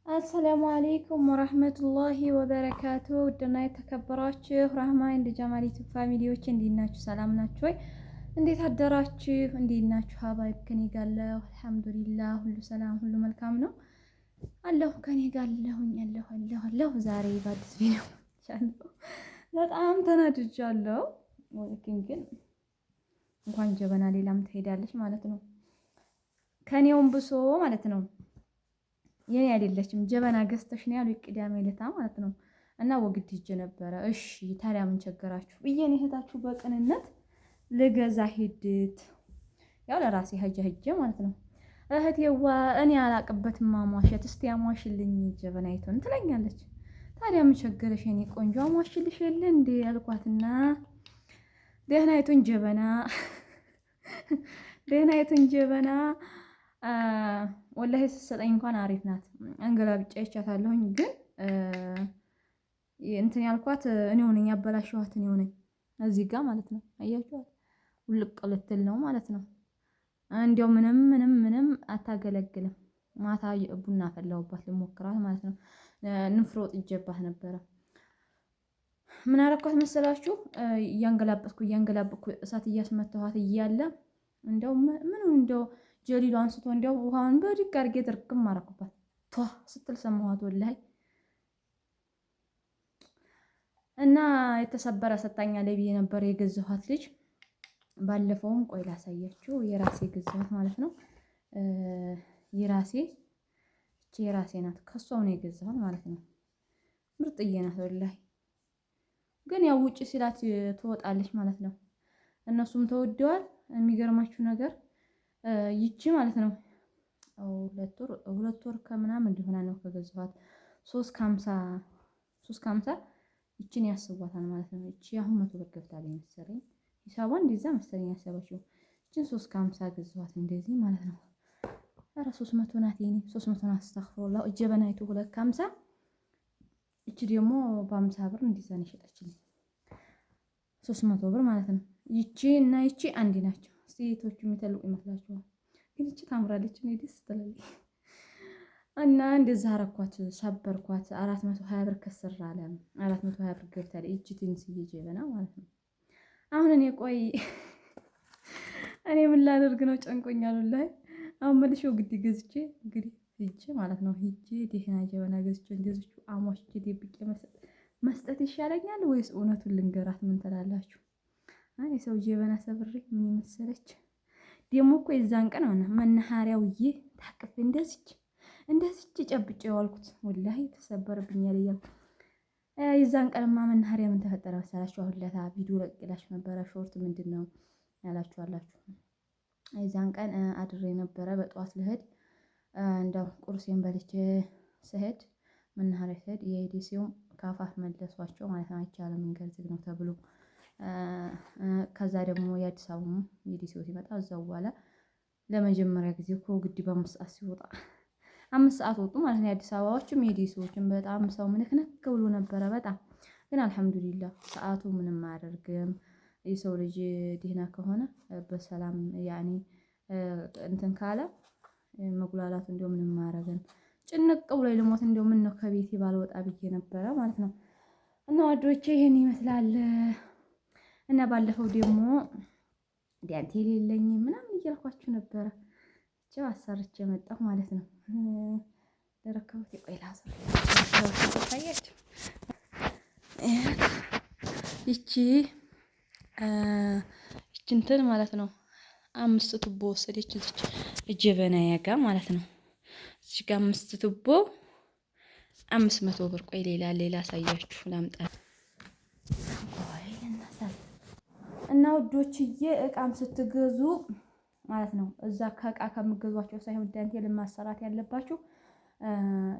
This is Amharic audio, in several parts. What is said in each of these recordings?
አሰላሙ አሌይኩም ወረህመቱላሂ ወበረካቱ። ውድና የተከበራችሁ ራህማ እንደ ጀማል ዩቲዩብ ፋሚሊዎች እንዴት ናችሁ? ሰላም ናችሁ ወይ? እንዴት አደራችሁ? እንዴት ናችሁ? ሀባይብ ከኔ ጋር አለሁ አልሐምዱሊላህ፣ ሁሉ ሰላም፣ ሁሉ መልካም ነው አለሁ። ከኔ ጋር አለሁ። ዛሬ በአዲስ ቪዲዮ መጥቻለሁ። በጣም ተናድጃለሁ። ግን እንኳን ጀበና ሌላም ትሄዳለች ማለት ነው። ከኔውም ብሶ ማለት ነው። የኔ አይደለችም ጀበና ገዝተሽ ነው ያሉ ቅዳሜ ዕለት ማለት ነው። እና ወግድ ሂጅ ነበረ። እሺ ታዲያ ምን ቸገራችሁ ብዬ ነው እህታችሁ በቅንነት ልገዛ ሂድት ያው ለራሴ ሂጅ ማለት ነው። እህቴዋ እኔ አላቅበትም ማሟሸት፣ እስቲ አሟሽልኝ ጀበናይቱን ትለኛለች። ታዲያ ምን ቸገረሽ የኔ ቆንጆ አሟሽልሽ የለ እንዴ ያልኳትና ደህናይቱን ጀበና ወላሂ ስትሰጠኝ እንኳን አሪፍ ናት። አንገላብጫ ይቻታለሁኝ። ግን እንትን ያልኳት እኔው ነኝ ያበላሸኋት እኔው ነኝ። እዚህ ጋር ማለት ነው አያችኋት፣ ውልቅ ልትል ነው ማለት ነው። እንዲያው ምንም አታገለግልም። ማታ ቡና ፈላሁባት ልሞክራት ማለት ነው። ንፍሮ ጥጄባት ነበረ። ምን አረኳት መሰላችሁ? እያንገላበጥኩ እሳት እያስመታኋት እያለ እንደው ጀሊሉ አንስቶ እንደው ውሃውን በድግ አድርጌ ድርግም አደረኩባት። ቷ ስትል ሰማኋት ወላሂ። እና የተሰበረ ሰጣኛለች ብዬ ነበር የገዛኋት ልጅ። ባለፈውም ቆይ ላሳያችሁ፣ የራሴ ገዛኋት ማለት ነው። የራሴ ናት፣ ከሷው ነው የገዛኋት ማለት ነው። ምርጥዬ ናት ወላሂ። ግን ያው ውጭ ሲላት ትወጣለች ማለት ነው። እነሱም ተወደዋል። የሚገርማችሁ ነገር ይቺ ማለት ነው ሁለት ወር ከምናምን እንዲሆና ነው ከገዛኋት 350 ይቺን ያስቧታል ማለት ነው። ይቺ አሁን 100 ብር ገብታለች መሰለኝ፣ ሂሳቧን እንደዛ መሰለኝ ያሰባችው። ይቺን 350 ገዛኋት እንደዚህ ማለት ነው። ኧረ 300 ናት የኔ 300 ናት። አስተኽፍሩላህ ጀበናይቱ 250፣ ይቺ ደግሞ በ50 ብር እንደዛ ነው የሸጠችልኝ 300 ብር ማለት ነው። ይቺ እና ይቺ አንድ ናቸው። ሴቶቹ የሚተልቁ ይመስላችኋል? ግን ይቺ ታምራለች። እኔ ደስ ትላለች። እና እንደዛ አረኳት፣ ሰበርኳት። 420 ብር ከስር አለ። 420 ብር ገብታለች ይቺ ትንሽዬ ጀበና ማለት ነው። አሁን እኔ ቆይ እኔ ምን ላደርግ ነው? ጨንቆኛል ላይ አሁን መልሼው ግድ ገዝቼ እንግዲህ ሂጄ ማለት ነው ደህና ጀበና ገዝቼ እንደዚሁ አሟሽቼ ደብቄ መስጠት ይሻለኛል ወይስ እውነቱን ልንገራት? ምን ትላላችሁ? አይ ሰው ጀበና ሰብሬ ምን መሰለች ደግሞ እኮ የዛን ቀን መናኸሪያውዬ ታቅፌ እንደዚች ጨብጬ የዋልኩት ወላሂ ተሰበረብኛል እያልኩ። የዛን ቀንማ መናኸሪያ ምን ተፈጠረ መሰላችሁ? አሁን ለታ ቪዲዮ ለቅቄላችሁ ነበረ። ሾርት ምንድን ነው ያላችሁ አላችሁ። የዛን ቀን አድሬ ነበረ። በጠዋት ልሄድ እንደው ቁርሴን በልቼ ስሄድ መናኸሪያ ስሄድ የኢዲሲውም ካፋፍ መለሷቸው ማለት ነው። አይቻልም መንገድ ዝግ ነው ተብሎ ከዛ ደግሞ የአዲስ አበባው የዲሲው ሲመጣ እዛው በኋላ ለመጀመሪያ ጊዜ እኮ ግድ በ5 ሰዓት ሲወጣ 5 ሰዓት ወጡ ማለት ነው። የአዲስ አበባዎችም የዲሲዎችም በጣም ሰው ምንክነክ ብሎ ነበረ በጣም። ግን አልሐምዱሊላህ ሰዓቱ ምንም አያደርግም። የሰው ልጅ ደህና ከሆነ በሰላም ያኔ እንትን ካለ መጉላላቱ እንደው ምንም አያደርግም። ጭንቅ ብሎ ልሞት እንደው ምን ነው ከቤቴ ባልወጣ ብዬ ነበረ ማለት ነው። እና ወዶቼ ይሄን ይመስላል። እና ባለፈው ደግሞ ዳንቴል የለኝም ምናምን እያልኳችሁ ነበረ። ብቻ አሰርቼ መጣሁ ማለት ነው። ለረከቡት የቆይላ አሰር ታያችሁ። ይቺ እንትን ማለት ነው 5 ቱቦ ወሰደች እዚች ጀበና ያጋ ማለት ነው። እዚህ ጋር 5 ቱቦ 500 ብር። ቆይ ሌላ አሳያችሁ ላምጣ። እና ውዶችዬ እቃም ስትገዙ ማለት ነው እዛ ከእቃ ከምገዟቸው ሳይሆን ዳንቴል ማሰራት ያለባችሁ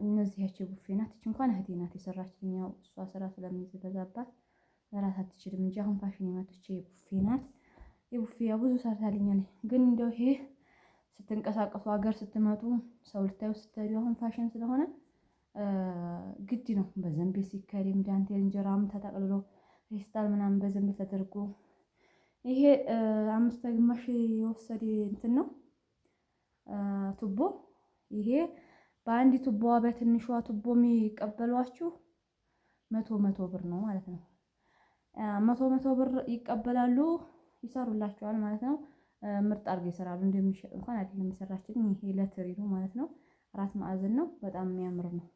እነዚህ ያቺ ቡፌ ናት። እቺ እንኳን እህቴ ናት የሰራችልኝ። ያው እሷ ስራ ስለሚበዛባት ለራስ አትችልም እንጂ አሁን ፋሽን የመጣች ቡፌ ናት። የቡፌ ያው ብዙ ሰርታልኛለች። ግን እንደው ይሄ ስትንቀሳቀሱ ሀገር ስትመጡ ሰው ልታዩ ስትሄዱ አሁን ፋሽን ስለሆነ ግድ ነው በዘንቤ ሲከሪም ዳንቴል እንጀራም ተጠቅልሎ ፌስታል ምናምን በዘንቤ ተደርጎ ይሄ 5 ግማሽ የወሰደ እንትን ነው ቱቦ። ይሄ በአንድ ቱቦዋ በትንሿ ቱቦ የሚቀበሏችሁ መቶ ብር ነው ማለት ነው። መቶ ብር ይቀበላሉ፣ ይሰሩላችኋል ማለት ነው። ምርጥ አድርገው ይሰራሉ። እንደሚሸጥ እንኳን አይደለም የሰራችልኝ። ይሄ ለትሪ ነው ማለት ነው። 4 ማዕዘን ነው። በጣም የሚያምር ነው።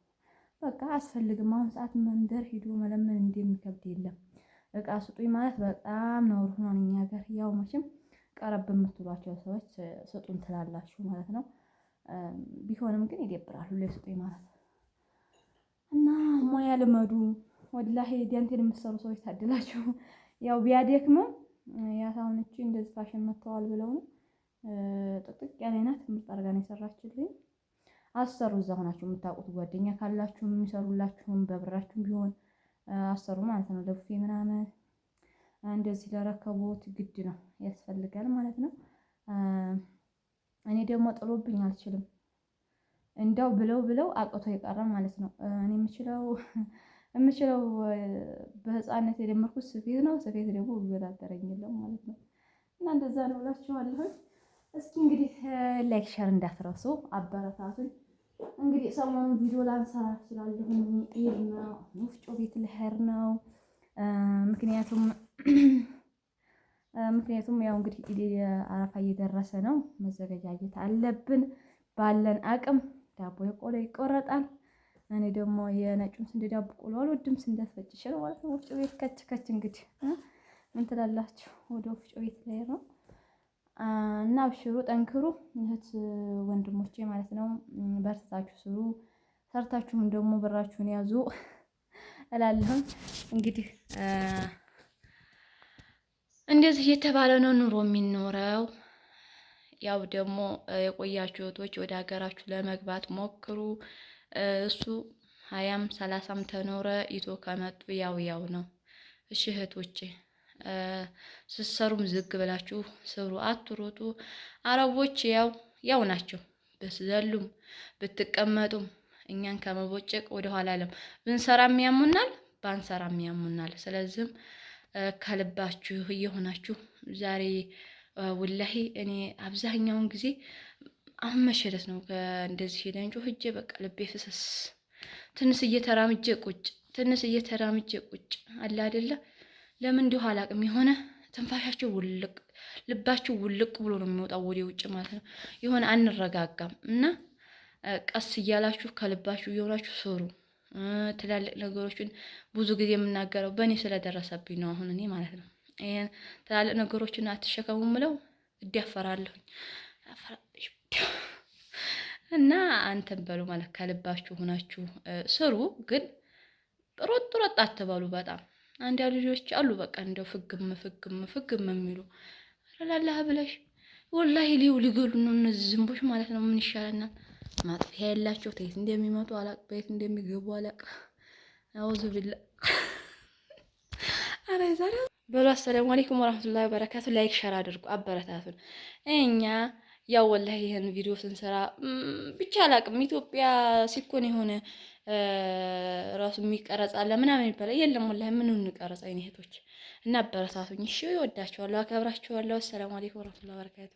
በቃ አስፈልግም። አሁን ሰዓት መንደር ሂዶ መለመን እንደሚከብድ የለም። እቃ ስጡኝ ማለት በጣም ነውር ሆኗል እኛ ሀገር። ያው መቼም ቀረብ የምትሏቸው ሰዎች ስጡን ትላላችሁ ማለት ነው። ቢሆንም ግን ይደብራል ሁሌ ስጡኝ ማለት እና ሙያ ልመዱ። ወላሂ ዳንቴል የምትሰሩ ሰዎች ታድላችሁ። ያው ቢያደክምም ያሳውንቺ እንደዚህ ፋሽን መጥተዋል ብለው ነው። ጥቅጥቅ ያለ ናት። ምርጥ አድርጋ ነው የሰራችልኝ። አሰሩ እዛ ሆናችሁ የምታውቁት ጓደኛ ካላችሁ የሚሰሩላችሁም በብራችሁም ቢሆን አሰሩ ማለት ነው። ለቡፌ ምናምን እንደዚህ ለረከቦት ግድ ነው ያስፈልጋል ማለት ነው። እኔ ደግሞ ጥሎብኝ አልችልም። እንዳው ብለው አቅቶ የቀረ ማለት ነው። እኔ የምችለው በህፃነት የደመርኩት ስፌት ነው። ስፌት ደግሞ ይወዳደረኝ የለም ማለት ነው። እና እንደዛ ነው እላችኋለሁ። እስኪ እንግዲህ ላይክ ሸር እንዳትረሱ፣ አበረታቱኝ። እንግዲህ ሰሞኑን ቪዲዮ ላንሰራ እችላለሁ። ኢድ ነው፣ ወፍጮ ቤት ልሄድ ነው። ምክንያቱም ያው እንግዲህ ኢድ አረፋ እየደረሰ ነው። መዘገጃጀት አለብን። ባለን አቅም ዳቦ የቆሎ ይቆረጣል። እኔ ደግሞ የነጩን ስንዴ ዳቦ ቆሎ አልወድም። ስንዴ አስፈጭቼ ነው ማለት ነው። ወፍጮ ቤት ከች እንግዲህ ምን ትላላችሁ? ወደ ወፍጮ ቤት ላይ ነው እና አብሽሩ፣ ጠንክሩ እህት ወንድሞቼ ማለት ነው። በርታችሁ ስሩ። ሰርታችሁም ደግሞ ብራችሁን ያዙ እላለሁ። እንግዲህ እንደዚህ እየተባለ ነው ኑሮ የሚኖረው። ያው ደግሞ የቆያችሁ እህቶች ወደ ሀገራችሁ ለመግባት ሞክሩ። እሱ 20ም 30ም ተኖረ ይቶ ከመጡ ያው ነው። እሺ እህቶቼ ስትሰሩም ዝግ ብላችሁ ስሩ፣ አትሮጡ። አረቦች ያው ናቸው። ብትዘሉም ብትቀመጡም እኛን ከመቦጨቅ ወደኋላ አለም። ብንሰራም ያሙናል፣ ባንሰራም ያሙናል። ስለዚህም ከልባችሁ እየሆናችሁ ዛሬ ወላሂ እኔ አብዛኛውን ጊዜ አሁን መሸለት ነው እንደዚህ ሄደን ጮህጄ በቃ ልቤ ፍሰስ ትንሽ እየተራምጄ ቁጭ አለ አይደለ? ለምን እንዲሁ አላቅም። የሆነ ትንፋሻቸው ውልቅ ልባቸው ውልቅ ብሎ ነው የሚወጣው ወደ ውጭ ማለት ነው። የሆነ አንረጋጋም እና ቀስ እያላችሁ ከልባችሁ እየሆናችሁ ስሩ። ትላልቅ ነገሮችን ብዙ ጊዜ የምናገረው በእኔ ስለደረሰብኝ ነው። አሁን እኔ ማለት ነው ይሄን ትላልቅ ነገሮችን አትሸከሙ ምለው እዳፈራለሁኝ እና አንተን በሉ ማለት ከልባችሁ ሆናችሁ ስሩ። ግን ሮጥ አትበሉ በጣም አንዳንድ ልጆች አሉ በቃ እንደው ፍግም የሚሉ አላላህ ብለሽ ወላሂ ሊገሉ ነው እነዚህ ዝንቦች ማለት ነው። ምን ይሻለናል? ማጥፊያ የላቸው። ተየት እንደሚመጡ አላቅ፣ በየት እንደሚገቡ አላቅ። አውዙ ቢላ አረ ዛሬ በሉ። አሰላሙ አለይኩም ወራህመቱላሂ ወበረካቱ። ላይክ ሸር አድርጉ፣ አበረታቱን። እኛ ያው ወላሂ ይሄን ቪዲዮ ስንሰራ ብቻ አላቅም። ኢትዮጵያ ሲኮን የሆነ ራሱ የሚቀረጻለ ምናምን ይባላል። የለም ወላሂ ምን እንቀረጻ እህቶች እና አበረታቱኝ። እሺ፣ እወዳችኋለሁ፣ አከብራችኋለሁ። አሰላሙ አለይኩም ወራህመቱላሂ ወበረካቱ።